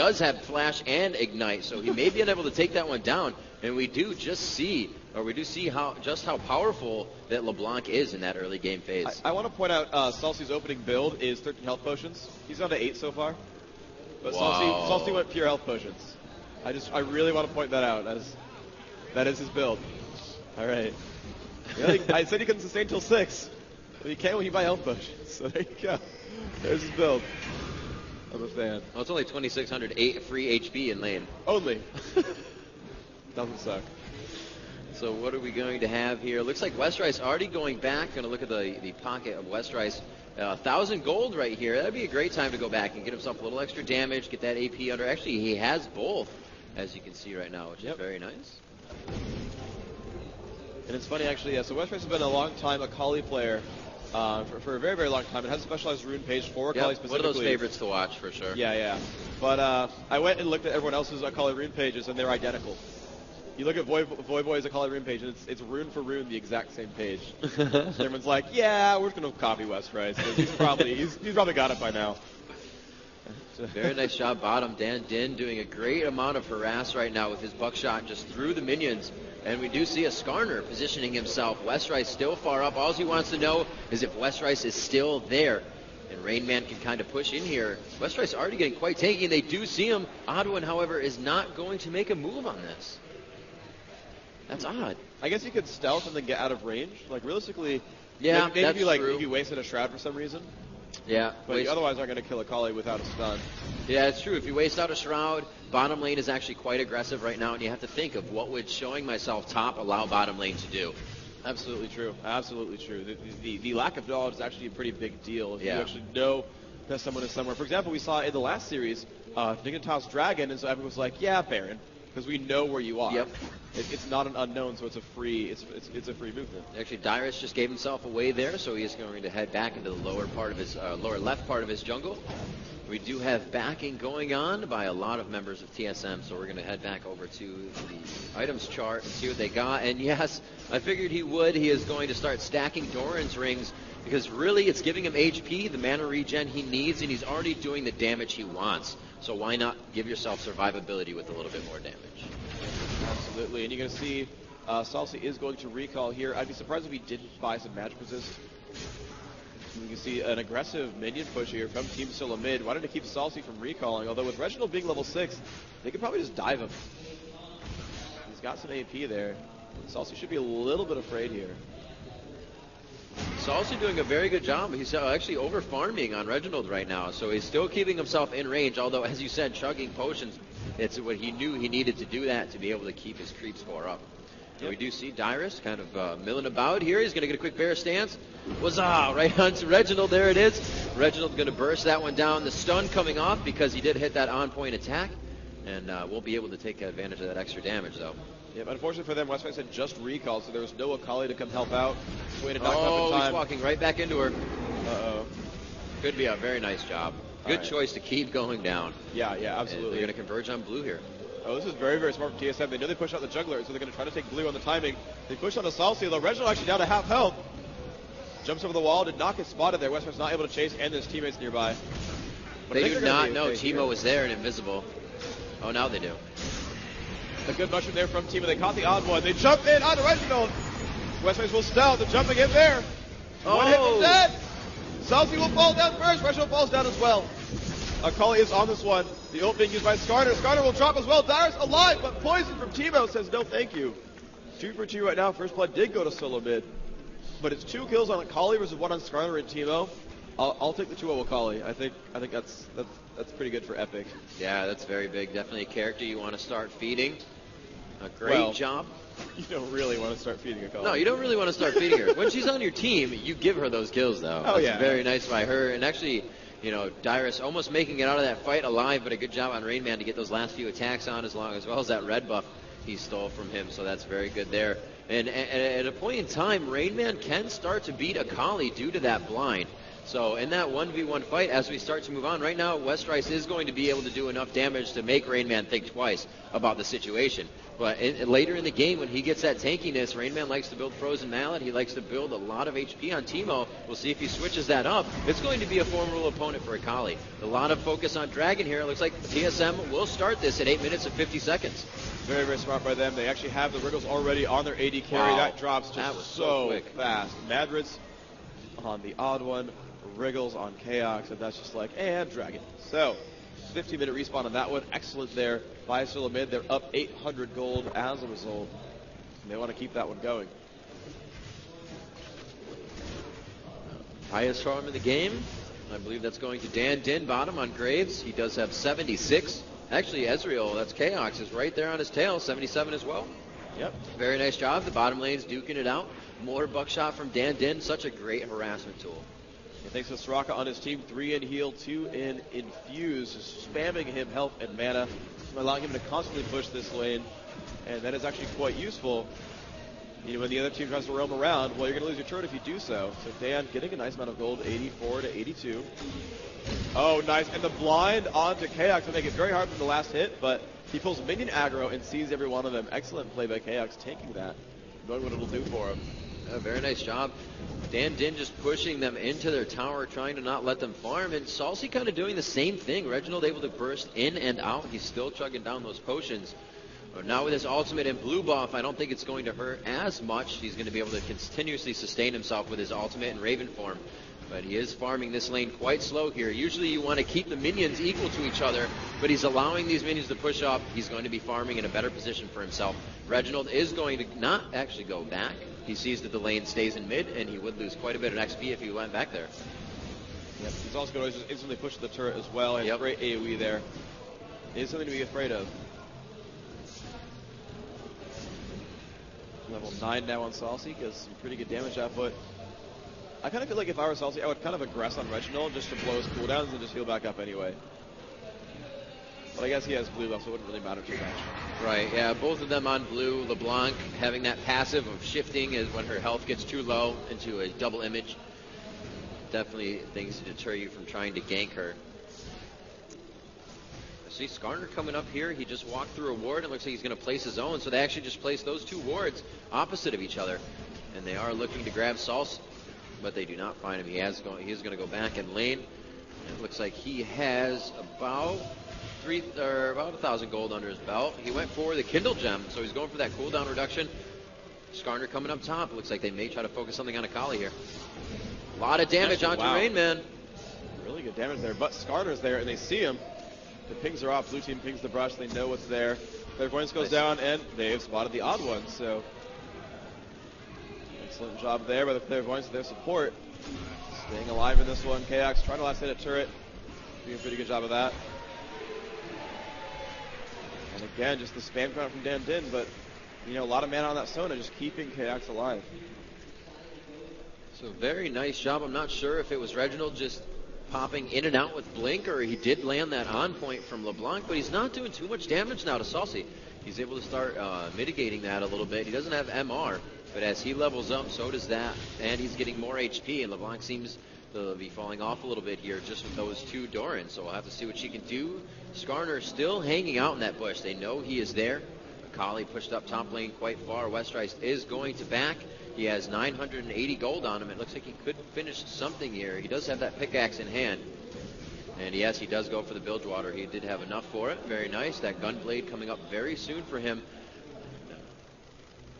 does have Flash and Ignite, so he may be unable to take that one down. And we do see how powerful that LeBlanc is in that early game phase. I want to point out Salsi's opening build is 13 health potions. He's down to 8 so far. But Salsi went pure health potions. I really want to point that out. That is his build. All right. I said he couldn't sustain till 6. But he can when you buy health potions. So there you go. There's his build. I'm a fan. Well, it's only 2,600 free HP in lane. Only. Doesn't suck. So what are we going to have here? Looks like Westrice already going back. Going to look at the pocket of Westrice. 1,000 gold right here. That'd be a great time to go back and get himself a little extra damage, get that AP under. Actually, he has both, as you can see right now, which is very nice. And it's funny, actually, so Westrice has been a long time Akali player for a very, very long time. It has a specialized rune page for Akali specifically. One of those favorites to watch, for sure. Yeah. But I went and looked at everyone else's Akali rune pages, and they're identical. You look at Voivoy's Akali rune page, and it's rune for rune the exact same page. Everyone's like, yeah, we're just going to copy Westrice. He's probably got it by now. Very nice job bottom. Dan Din doing a great amount of harass right now with his buckshot just through the minions. And we do see a Skarner positioning himself. Westrice still far up. All he wants to know is if Westrice is still there. And Rainman can kind of push in here. Westrice already getting quite tanky, and they do see him. Oddwin, however, is not going to make a move on this. That's odd. I guess you could stealth and then get out of range. Like, realistically, yeah, maybe that's true. If you wasted a Shroud for some reason. Yeah. But you otherwise aren't going to kill Akali without a stun. Yeah, it's true. If you waste out a Shroud, bottom lane is actually quite aggressive right now, and you have to think of what would showing myself top allow bottom lane to do. Absolutely true. Absolutely true. The lack of knowledge is actually a pretty big deal. If you actually know that someone is somewhere. For example, we saw in the last series, Dignitas Dragon, and so everyone was like, yeah, Baron, because we know where you are. Yep. It's not an unknown, so it's a free movement. Actually, Dyrus just gave himself away there, so he is going to head back into the lower part of his lower left part of his jungle. We do have backing going on by a lot of members of TSM, so we're going to head back over to the items chart and see what they got. And yes, I figured he would. He is going to start stacking Doran's rings because really it's giving him HP, the mana regen he needs, and he's already doing the damage he wants. So why not give yourself survivability with a little bit more damage? Absolutely, and you're going to see Salsi is going to recall here. I'd be surprised if he didn't buy some magic resist. You can see an aggressive minion push here from Team Scylla mid. Wanted to keep Salsi from recalling, although with Reginald being level 6, they could probably just dive him. He's got some AP there. Salsi should be a little bit afraid here. Salsi doing a very good job. He's actually over-farming on Reginald right now, so he's still keeping himself in range, although, as you said, chugging potions, it's what he knew he needed to do that to be able to keep his creep score up. Yep. We do see Dyrus kind of milling about here. He's going to get a quick bear stance. Huzzah! Right onto Reginald. There it is. Reginald going to burst that one down. The stun coming off because he did hit that on-point attack. And we'll be able to take advantage of that extra damage, though. Yeah, but unfortunately for them, Westrice had just recalled, so there was no Akali to come help out. Waited back up in time. He's walking right back into her. Uh-oh. Could be a very nice job. Good choice to keep going down. Yeah, absolutely. And they're going to converge on blue here. Oh, this is very, very smart from TSM. They know they push out the jungler, so they're going to try to take blue on the timing. They push on the Salsi, though Reginald actually down to half health. Jumps over the wall, did not get spotted there. Westrice not able to chase, and there's teammates nearby. But they do not know Teemo was there and invisible. Oh, now they do. A good mushroom there from Teemo. They caught the odd one. They jump in onto Reginald. Westrice will stealth. They're jumping in there. One hit from dead. Salsi will fall down first. Reginald falls down as well. Akali is on this one. The ult being used by Skarner. Skarner will drop as well. Dyrus alive, but poison from Teemo says no thank you. 2 for 2 right now. First blood did go to solo mid. But it's 2 kills on Akali versus 1 on Skarner and Teemo. I'll take the 2-0 Akali. I think that's pretty good for Epic. Yeah, that's very big. Definitely a character you want to start feeding. A great job. You don't really want to start feeding Akali. No, you don't really want to start feeding her. When she's on your team, you give her those kills, though. Oh, that's very nice by her. And actually, you know, Dyrus almost making it out of that fight alive, but a good job on Rainman to get those last few attacks on as well as that red buff he stole from him, so that's very good there. And at a point in time, Rainman can start to beat Akali due to that blind. So in that 1v1 fight, as we start to move on, right now, Westrice is going to be able to do enough damage to make Rainman think twice about the situation. But later in the game, when he gets that tankiness, Rainman likes to build Frozen Mallet. He likes to build a lot of HP on Teemo. We'll see if he switches that up. It's going to be a formidable opponent for Akali. A lot of focus on Dragon here. It looks like TSM will start this at 8 minutes and 50 seconds. Very, very smart by them. They actually have the Wriggles already on their AD carry. Wow. That drops just That was so quick. fast. Madrid's on the odd one. Wriggles on Chaos, and that's just like, and Dragon. So, 15-minute respawn on that one. Excellent there by Silla mid. They're up 800 gold as a result. And they want to keep that one going. Highest farm in the game. I believe that's going to Dan Din bottom on Graves. He does have 76. Actually, Ezreal, that's Chaos, is right there on his tail, 77 as well. Yep. Very nice job. The bottom lane's duking it out. More buckshot from Dan Din. Such a great harassment tool. And thanks to Soraka on his team, 3 in heal, 2 in infuse, just spamming him health and mana, allowing him to constantly push this lane. And that is actually quite useful. You know, when the other team tries to roam around, well, you're going to lose your turret if you do so. So Dan getting a nice amount of gold, 84 to 82. Oh, nice. And the blind onto Chaos to make it very hard for the last hit, but he pulls minion aggro and sees every one of them. Excellent play by Chaos, taking that, knowing what it'll do for him. Very nice job. Dan Din just pushing them into their tower, trying to not let them farm, and Salsi kind of doing the same thing. Reginald able to burst in and out. He's still chugging down those potions. But now with his ultimate and blue buff, I don't think it's going to hurt as much. He's going to be able to continuously sustain himself with his ultimate and Raven form. But he is farming this lane quite slow here. Usually you want to keep the minions equal to each other, but he's allowing these minions to push up. He's going to be farming in a better position for himself. Reginald is going to not actually go back. He sees that the lane stays in mid, and he would lose quite a bit of XP if he went back there. Yep. He's also going to just instantly push the turret as well, and great AoE there. It is something to be afraid of. Level 9 now on Salsi, gets some pretty good damage output. I kind of feel like if I were Salsi, I would kind of aggress on Reginald just to blow his cooldowns and just heal back up anyway. But I guess he has blue buff, so it wouldn't really matter too much. Right, yeah, both of them on blue. LeBlanc having that passive of shifting is when her health gets too low into a double image. Definitely things to deter you from trying to gank her. I see Skarner coming up here. He just walked through a ward. It looks like he's going to place his own. So they actually just placed those two wards opposite of each other. And they are looking to grab Salsa, but they do not find him. He is going to go back in lane. It looks like he has about 1,000 gold under his belt. He went for the Kindle Gem, so he's going for that cooldown reduction. Skarner coming up top. It looks like they may try to focus something on Akali here. A lot of damage onto Rainman. Really good damage there, but Skarner's there, and they see him. The pings are off. Blue team pings the brush. They know what's there. Clairvoyance goes down, and they've spotted the odd one, so excellent job there by the Clairvoyance with their support. Staying alive in this one. Chaos trying to last hit a turret. Doing a pretty good job of that. And again, just the spam count from Dan Din, but you know, a lot of mana on that Sona, just keeping Chaos alive. So very nice job. I'm not sure if it was Reginald just popping in and out with Blink, or he did land that on point from LeBlanc, but he's not doing too much damage now to Salsi. He's able to start mitigating that a little bit. He doesn't have MR, but as he levels up, so does that, and he's getting more HP, and LeBlanc seems to be falling off a little bit here just with those two Dorans, so we'll have to see what she can do. Skarner still hanging out in that bush. They know he is there. Akali pushed up top lane quite far. Westrice is going to back. He has 980 gold on him. It looks like he could finish something here. He does have that pickaxe in hand. And yes, he does go for the Bilgewater. He did have enough for it. Very nice. That Gunblade coming up very soon for him.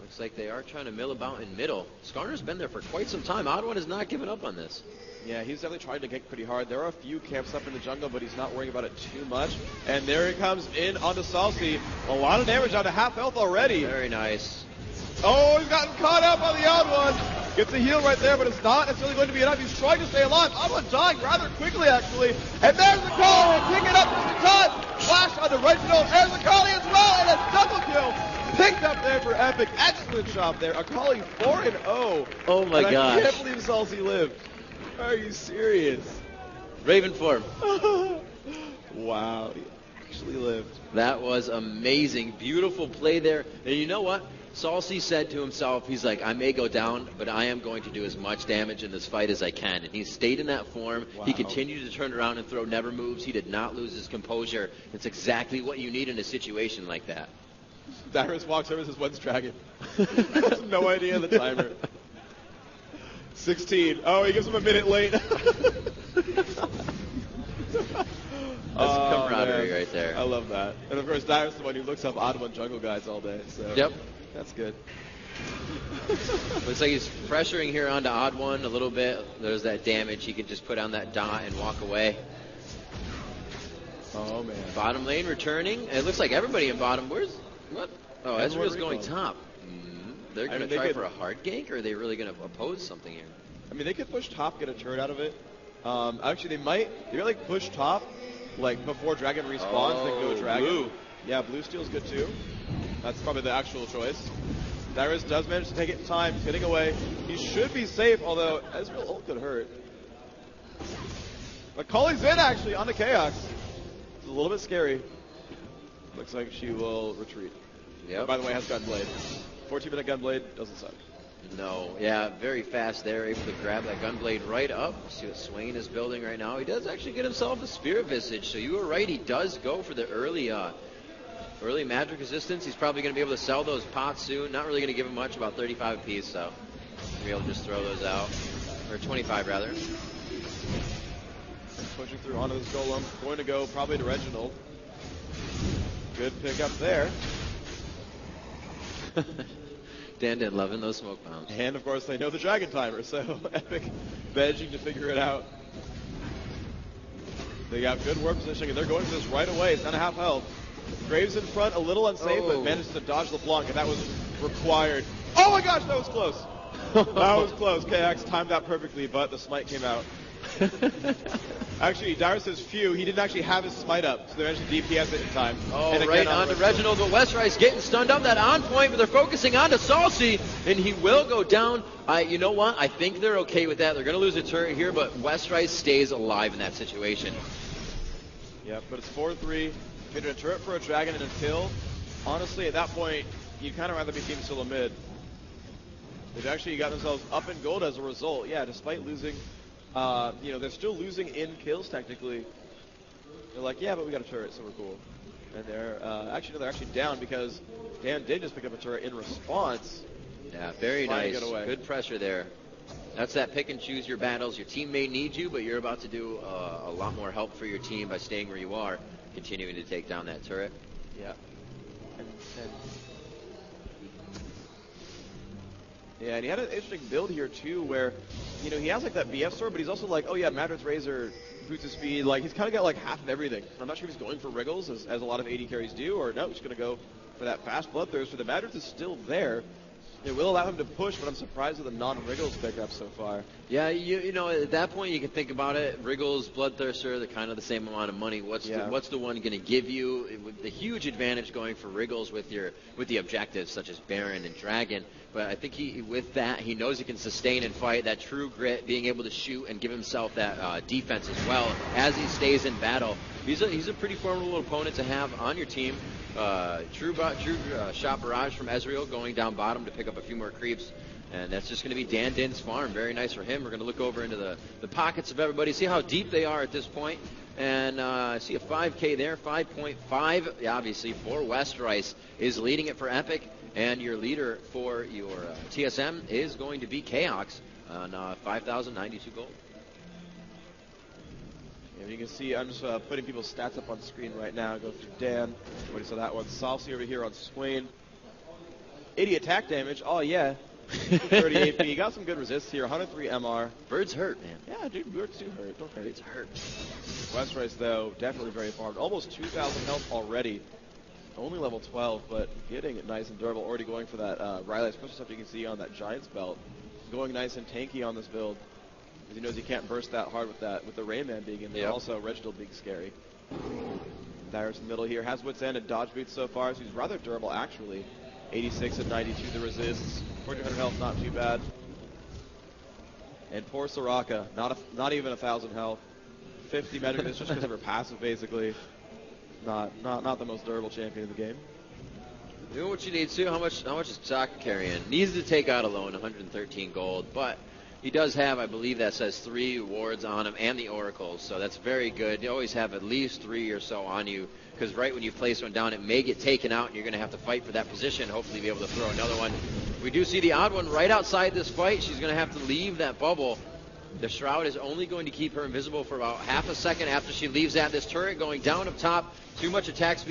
Looks like they are trying to mill about in middle. Skarner's been there for quite some time. Oddone has not given up on this. Yeah, he's definitely trying to get pretty hard. There are a few camps up in the jungle, but he's not worrying about it too much. And there he comes in onto Salsi. A lot of damage down to half health already. Very nice. Oh, he's gotten caught up on the odd one. Gets a heal right there, but it's not necessarily going to be enough. He's trying to stay alive. Odd one dying rather quickly, actually. And there's the call. We'll pick it up just in time. Flash on the Reginald. There's Akali as well, and a double kill. Picked up there for Epic. Excellent job there. Akali 4-0. Oh my gosh. I can't believe Salsi lived. Are you serious? Raven form. Wow, he actually lived. That was amazing. Beautiful play there. And you know what? Salsi said to himself, he's like, I may go down, but I am going to do as much damage in this fight as I can. And he stayed in that form. Wow. He continued to turn around and throw never moves. He did not lose his composure. It's exactly what you need in a situation like that. Dyrus walks over and says, when's Dragon? Has no idea the timer. 16. Oh, he gives him a minute late. That's camaraderie right there. I love that. And of course, Dyrus is the one who looks up odd one jungle guys all day. So yep. That's good. Looks like he's pressuring here onto odd one a little bit. There's that damage. He can just put on that dot and walk away. Oh, man. Bottom lane returning. It looks like everybody in bottom. What? Oh, Ezreal's going top. They're going to try for a hard gank, or are they really going to oppose something here? I mean, they could push top, get a turret out of it. Actually, they might like push top, like before Dragon respawns, then go Dragon. Blue. Yeah, blue steal's good too. That's probably the actual choice. Dyrus does manage to take it in time, he's getting away. He should be safe, although Ezreal ult could hurt. But Colley's in actually onto Chaos. It's a little bit scary. Looks like she will retreat. Yeah. By the way, has Gunblade. 14-minute Gunblade doesn't suck. No, yeah, very fast there, able to grab that Gunblade right up. See what Swain is building right now. He does actually get himself a Spirit Visage, so you were right, he does go for the early magic resistance. He's probably going to be able to sell those pots soon. Not really going to give him much, about 35 apiece, so be able to just throw those out. Or 25 rather. Pushing through onto this Golem. Going to go probably to Reginald. Good pickup there. Dan loving those smoke bombs. And of course they know the Dragon timer, so Epic managing to figure it out. They got good warp positioning and they're going for this right away. It's not a half health. Graves in front, a little unsafe, but manages to dodge LeBlanc, and that was required. Oh my gosh, that was close. That was close. KX timed that perfectly, but the smite came out. Actually, Dyrus says phew, he didn't actually have his smite up, so they managed to DPS it in time. Oh, and right onto Reginald, but Westrice getting stunned up, that on point, but they're focusing onto Salsi, and he will go down. You know what? I think they're okay with that. They're going to lose a turret here, but Westrice stays alive in that situation. Yeah, but it's 4-3. Traded a turret for a dragon and a kill. Honestly, at that point, you'd kind of rather be team solo mid. They've actually got themselves up in gold as a result. Yeah, despite losing, they're still losing in kills technically. They're like, yeah, but we got a turret, so we're cool. And they're actually down because Dan did just pick up a turret in response. Yeah, very nice. Good pressure there. That's that pick and choose your battles. Your team may need you, but you're about to do a lot more help for your team by staying where you are, continuing to take down that turret. Yeah. Yeah, and he had an interesting build here too, where, he has like that BF sword, but he's also like, oh yeah, Madrid's Razor boots his speed. Like he's kind of got like half of everything. I'm not sure if he's going for Wriggles as a lot of AD carries do, or no, he's going to go for that fast Bloodthirster. The Madrid's is still there. It will allow him to push, but I'm surprised with the non-Wriggles pickup so far. Yeah, at that point you can think about it. Wriggles, Bloodthirster, they're kind of the same amount of money. What's the one going to give you? The huge advantage going for Wriggles with the objectives such as Baron and Dragon. But I think he knows he can sustain and fight, that true grit, being able to shoot and give himself that defense as well as he stays in battle. He's a pretty formidable opponent to have on your team. True shot barrage from Ezreal going down bottom to pick up a few more creeps. And that's just going to be Dan Din's farm. Very nice for him. We're going to look over into the pockets of everybody, see how deep they are at this point. And I see a 5K there, 5.5, obviously, for Westrice is leading it for Epic. And your leader for your TSM is going to be Chaos on 5,092 gold. And you can see, I'm just putting people's stats up on screen right now. Go through Dan. What saw that one? Salsi over here on Swain. 80 attack damage. Oh, yeah. 30 AP. You got some good resists here. 103 MR. Birds hurt, man. Yeah, dude. Birds do hurt. Don't hurt. Birds hurt. Westrice, though, definitely very farmed. Almost 2,000 health already. Only level 12, but getting it nice and durable. Already going for that Riley special stuff you can see on that Giant's belt. Going nice and tanky on this build. Because he knows he can't burst that hard with the Rayman being in there. Yep. Also, Reginald being scary. Dyrus in the middle here. Has Wit's End and Dodge Boots so far, so he's rather durable actually. 86 and 92 the resists. 1,400 health, not too bad. And poor Soraka, not even 1,000 health. 50 magic resist just because of her passive basically. Not the most durable champion in the game. Doing what you need to. How much is Saka carrying? Needs to take out alone 113 gold, but he does have, I believe that says 3 wards on him and the oracles, so that's very good. You always have at least 3 or so on you, because right when you place one down, it may get taken out, and you're going to have to fight for that position, hopefully be able to throw another one. We do see the odd one right outside this fight. She's going to have to leave that bubble. The Shroud is only going to keep her invisible for about half a second after she leaves that. This turret going down up top, too much attack speed.